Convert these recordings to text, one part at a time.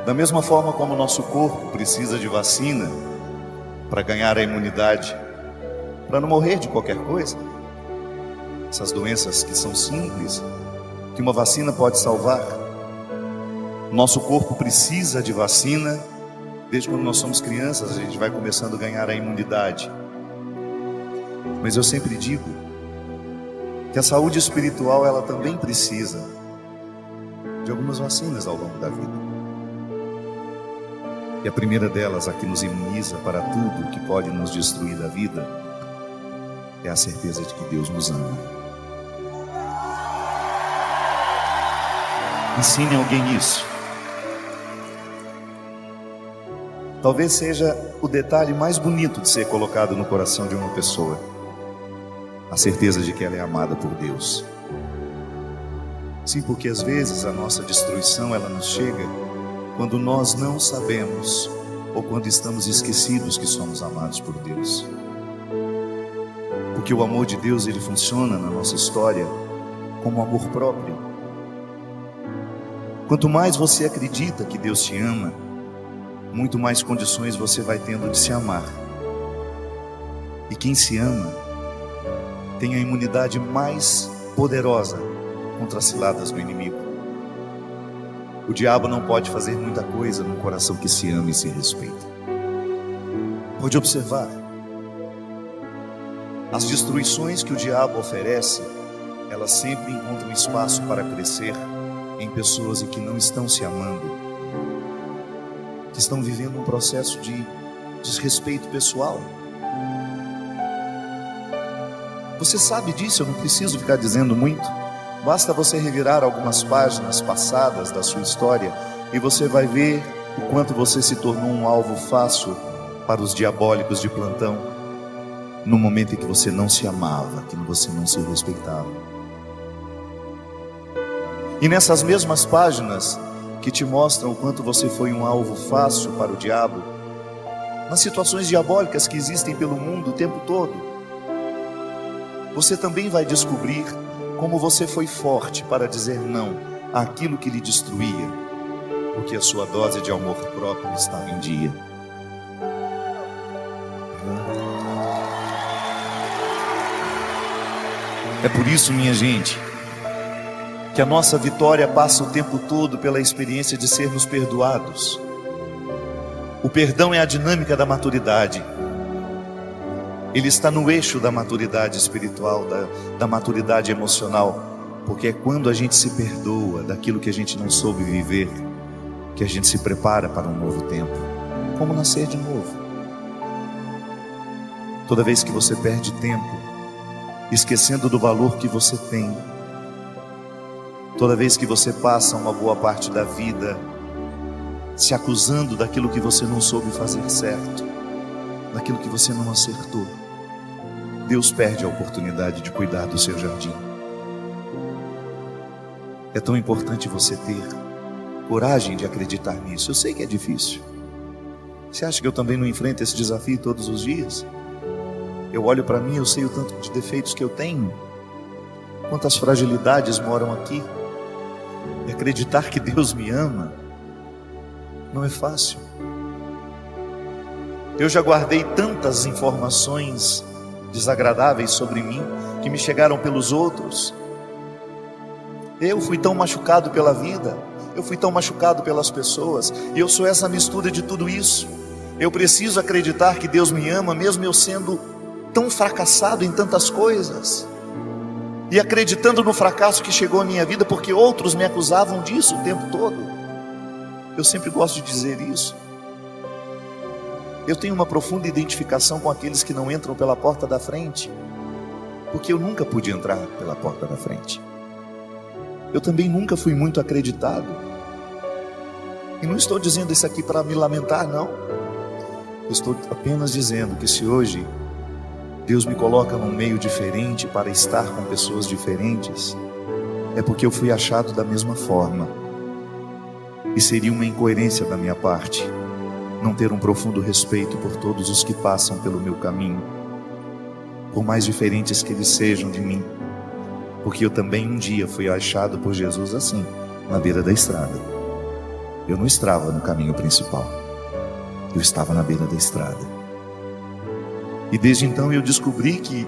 Da mesma forma como o nosso corpo precisa de vacina para ganhar a imunidade, para não morrer de qualquer coisa, essas doenças que são simples, que uma vacina pode salvar, nosso corpo precisa de vacina. Desde quando nós somos crianças, a gente vai começando a ganhar a imunidade. Mas eu sempre digo que a saúde espiritual, ela também precisa de algumas vacinas ao longo da vida. E a primeira delas, a que nos imuniza para tudo que pode nos destruir da vida, é a certeza de que Deus nos ama. Ensine alguém isso. Talvez seja o detalhe mais bonito de ser colocado no coração de uma pessoa: a certeza de que ela é amada por Deus. Sim, porque às vezes a nossa destruição, ela nos chega quando nós não sabemos, ou quando estamos esquecidos que somos amados por Deus. Porque o amor de Deus, ele funciona na nossa história como amor próprio. Quanto mais você acredita que Deus te ama, muito mais condições você vai tendo de se amar. E quem se ama tem a imunidade mais poderosa contra as ciladas do inimigo. O diabo não pode fazer muita coisa num coração que se ama e se respeita. Pode observar. As destruições que o diabo oferece, elas sempre encontram espaço para crescer em pessoas que não estão se amando, que estão vivendo um processo de desrespeito pessoal. Você sabe disso, eu não preciso ficar dizendo muito. Basta você revirar algumas páginas passadas da sua história e você vai ver o quanto você se tornou um alvo fácil para os diabólicos de plantão, no momento em que você não se amava, que você não se respeitava. E nessas mesmas páginas que te mostram o quanto você foi um alvo fácil para o diabo, nas situações diabólicas que existem pelo mundo o tempo todo, você também vai descobrir como você foi forte para dizer não àquilo que lhe destruía, porque a sua dose de amor próprio estava em dia. É por isso, minha gente, que a nossa vitória passa o tempo todo pela experiência de sermos perdoados. O perdão é a dinâmica da maturidade. Ele está no eixo da maturidade espiritual, da maturidade emocional, porque é quando a gente se perdoa daquilo que a gente não soube viver, que a gente se prepara para um novo tempo, como nascer de novo. Toda vez que você perde tempo, esquecendo do valor que você tem, toda vez que você passa uma boa parte da vida se acusando daquilo que você não soube fazer certo, daquilo que você não acertou, Deus perde a oportunidade de cuidar do seu jardim. É tão importante você ter coragem de acreditar nisso. Eu sei que é difícil. Você acha que eu também não enfrento esse desafio todos os dias? Eu olho para mim, eu sei o tanto de defeitos que eu tenho, quantas fragilidades moram aqui. E acreditar que Deus me ama não é fácil. Eu já guardei tantas informações desagradáveis sobre mim que me chegaram pelos outros. Eu fui tão machucado pela vida, eu fui tão machucado pelas pessoas, e eu sou essa mistura de tudo isso. Eu preciso acreditar que Deus me ama, mesmo eu sendo tão fracassado em tantas coisas, e acreditando no fracasso que chegou à minha vida, porque outros me acusavam disso o tempo todo. Eu sempre gosto de dizer isso. Eu tenho uma profunda identificação com aqueles que não entram pela porta da frente, porque eu nunca pude entrar pela porta da frente. Eu também nunca fui muito acreditado. E não estou dizendo isso aqui para me lamentar, não. Eu estou apenas dizendo que se hoje Deus me coloca num meio diferente para estar com pessoas diferentes, é porque eu fui achado da mesma forma. E seria uma incoerência da minha parte não ter um profundo respeito por todos os que passam pelo meu caminho, por mais diferentes que eles sejam de mim, porque eu também um dia fui achado por Jesus assim, na beira da estrada. eu não estava no caminho principal, eu estava na beira da estrada. E desde então eu descobri que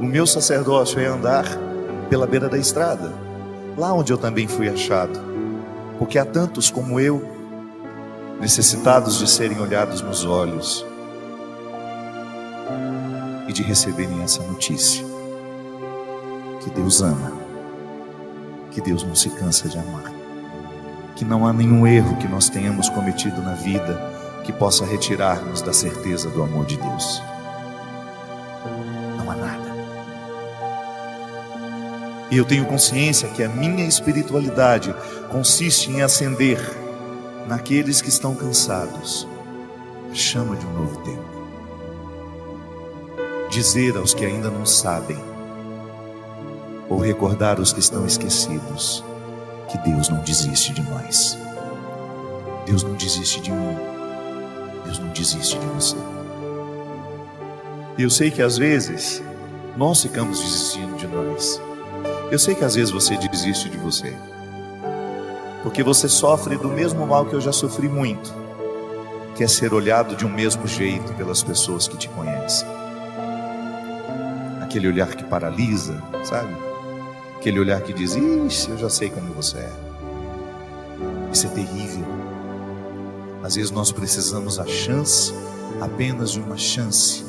o meu sacerdócio é andar pela beira da estrada, lá onde eu também fui achado, porque há tantos como eu, necessitados de serem olhados nos olhos e de receberem essa notícia, que Deus ama, que Deus não se cansa de amar, que não há nenhum erro que nós tenhamos cometido na vida que possa retirar-nos da certeza do amor de Deus. Não há nada. E eu tenho consciência que a minha espiritualidade consiste em acender naqueles que estão cansados a chama de um novo tempo. Dizer aos que ainda não sabem, ou recordar os que estão esquecidos, que Deus não desiste de nós. Deus não desiste de mim. Deus não desiste de você. E eu sei que às vezes nós ficamos desistindo de nós. Eu sei que às vezes você desiste de você, porque você sofre do mesmo mal que eu já sofri muito, que é ser olhado de um mesmo jeito pelas pessoas que te conhecem. Aquele olhar que paralisa, sabe? Aquele olhar que diz: ixi, eu já sei como você é. Isso é terrível. Às vezes nós precisamos a chance, apenas de uma chance,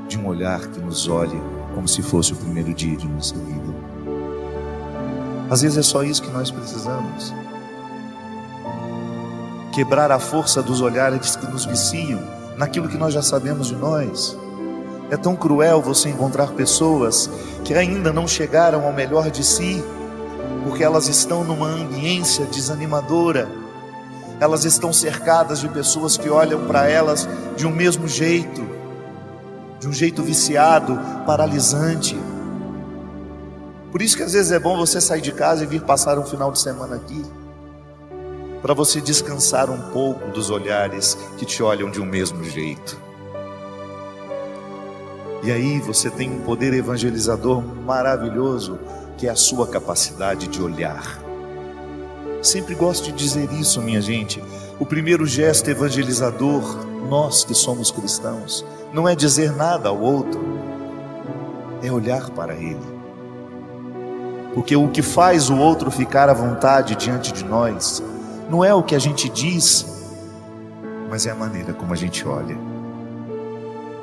de um olhar que nos olhe como se fosse o primeiro dia de nossa vida. Às vezes é só isso que nós precisamos. Quebrar a força dos olhares que nos viciam naquilo que nós já sabemos de nós. É tão cruel você encontrar pessoas que ainda não chegaram ao melhor de si, porque elas estão numa ambiência desanimadora. Elas estão cercadas de pessoas que olham para elas de um mesmo jeito, de um jeito viciado, paralisante. Por isso que às vezes é bom você sair de casa e vir passar um final de semana aqui, para você descansar um pouco dos olhares que te olham de um mesmo jeito. E aí você tem um poder evangelizador maravilhoso, que é a sua capacidade de olhar. Sempre gosto de dizer isso, minha gente. O primeiro gesto evangelizador, nós que somos cristãos, não é dizer nada ao outro, é olhar para ele. Porque o que faz o outro ficar à vontade diante de nós não é o que a gente diz, mas é a maneira como a gente olha.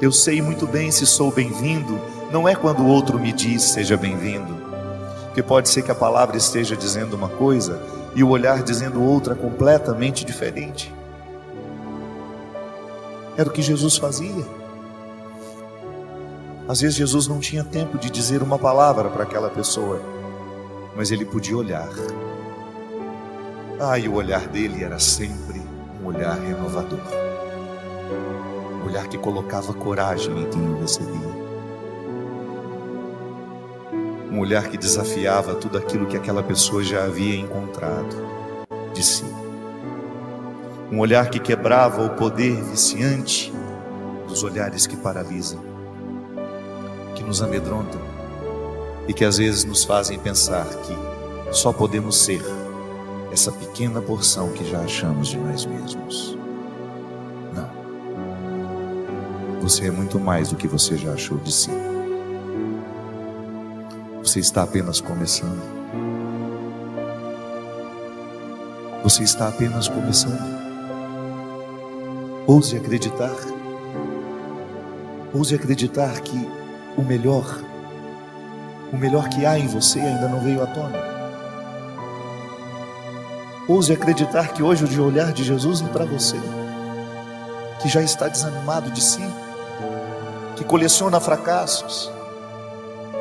Eu sei muito bem se sou bem-vindo, não é quando o outro me diz seja bem-vindo, porque pode ser que a palavra esteja dizendo uma coisa e o olhar dizendo outra completamente diferente. Era o que Jesus fazia. Às vezes Jesus não tinha tempo de dizer uma palavra para aquela pessoa, mas ele podia olhar. E o olhar dele era sempre um olhar renovador, um olhar que colocava coragem em quem o recebia, um olhar que desafiava tudo aquilo que aquela pessoa já havia encontrado de si, um olhar que quebrava o poder viciante dos olhares que paralisam, que nos amedrontam e que às vezes nos fazem pensar que só podemos ser essa pequena porção que já achamos de nós mesmos. Não. Você é muito mais do que você já achou de si. Você está apenas começando. Você está apenas começando. Ouse acreditar. Ouse acreditar que o melhor que há em você ainda não veio à tona. Ouse acreditar que hoje o de olhar de Jesus é para você, que já está desanimado de si, que coleciona fracassos,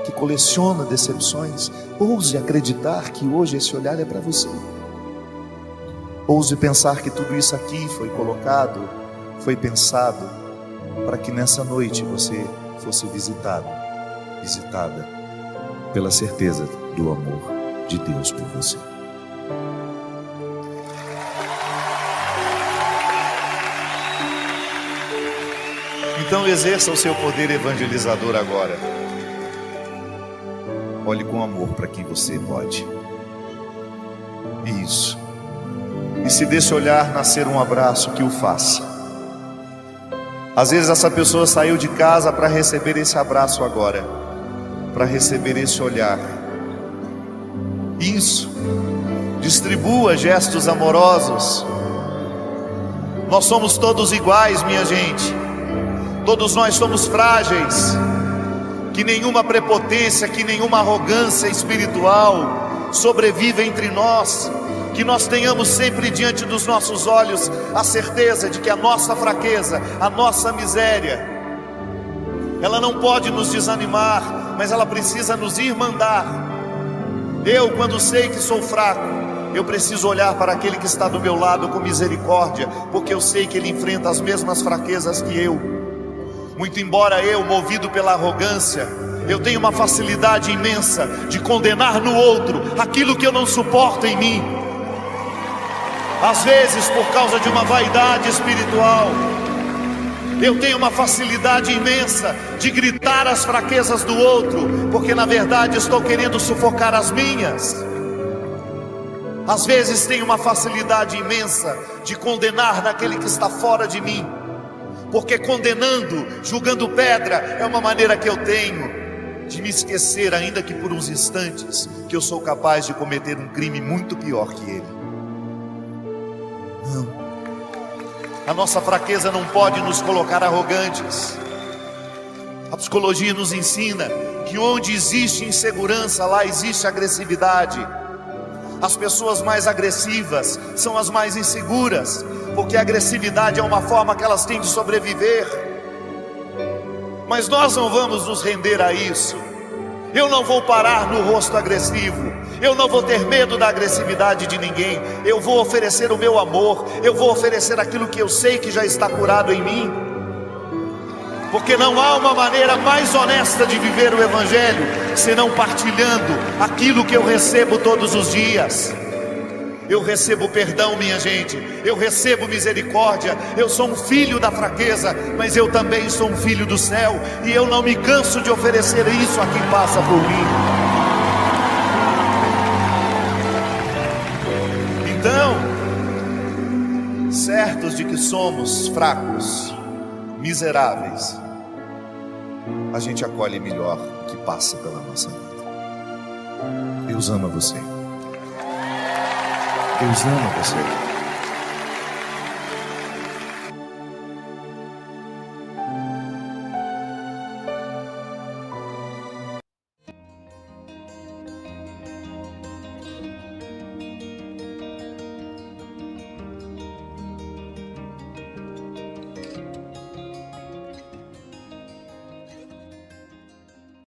que coleciona decepções. Ouse acreditar que hoje esse olhar é para você. Ouse pensar que tudo isso aqui foi colocado, foi pensado para que nessa noite você fosse visitada pela certeza do amor de Deus por você. Então exerça o seu poder evangelizador agora. Olhe com amor para quem você pode. Isso. se desse olhar nascer um abraço, que o faça. Às vezes essa pessoa saiu de casa para receber esse abraço agora, para receber esse olhar. Isso, distribua gestos amorosos. Nós somos todos iguais, minha gente. Todos nós somos frágeis. Que nenhuma prepotência, que nenhuma arrogância espiritual sobreviva entre nós. Que nós tenhamos sempre diante dos nossos olhos a certeza de que a nossa fraqueza, a nossa miséria, ela não pode nos desanimar, mas ela precisa nos irmandar. Eu, quando sei que sou fraco, eu preciso olhar para aquele que está do meu lado com misericórdia, porque eu sei que ele enfrenta as mesmas fraquezas que eu. Muito embora eu, movido pela arrogância, eu tenho uma facilidade imensa de condenar no outro aquilo que eu não suporto em mim. Às vezes, por causa de uma vaidade espiritual, eu tenho uma facilidade imensa de gritar as fraquezas do outro, porque na verdade estou querendo sufocar as minhas. Às vezes tenho uma facilidade imensa de condenar naquele que está fora de mim, porque condenando, julgando pedra, é uma maneira que eu tenho de me esquecer, ainda que por uns instantes, que eu sou capaz de cometer um crime muito pior que ele. Não, a nossa fraqueza não pode nos colocar arrogantes. A psicologia nos ensina que onde existe insegurança, lá existe agressividade. As pessoas mais agressivas são as mais inseguras, porque a agressividade é uma forma que elas têm de sobreviver. Mas nós não vamos nos render a isso. Eu não vou parar no rosto agressivo. Eu não vou ter medo da agressividade de ninguém. Eu vou oferecer o meu amor. Eu vou oferecer aquilo que eu sei que já está curado em mim. Porque não há uma maneira mais honesta de viver o Evangelho senão partilhando aquilo que eu recebo todos os dias. Eu recebo perdão, minha gente. Eu recebo misericórdia. Eu sou um filho da fraqueza, mas eu também sou um filho do céu. E eu não me canso de oferecer isso a quem passa por mim. Então, certos de que somos fracos, miseráveis, a gente acolhe melhor o que passa pela nossa vida. Deus ama você. Deus ama você.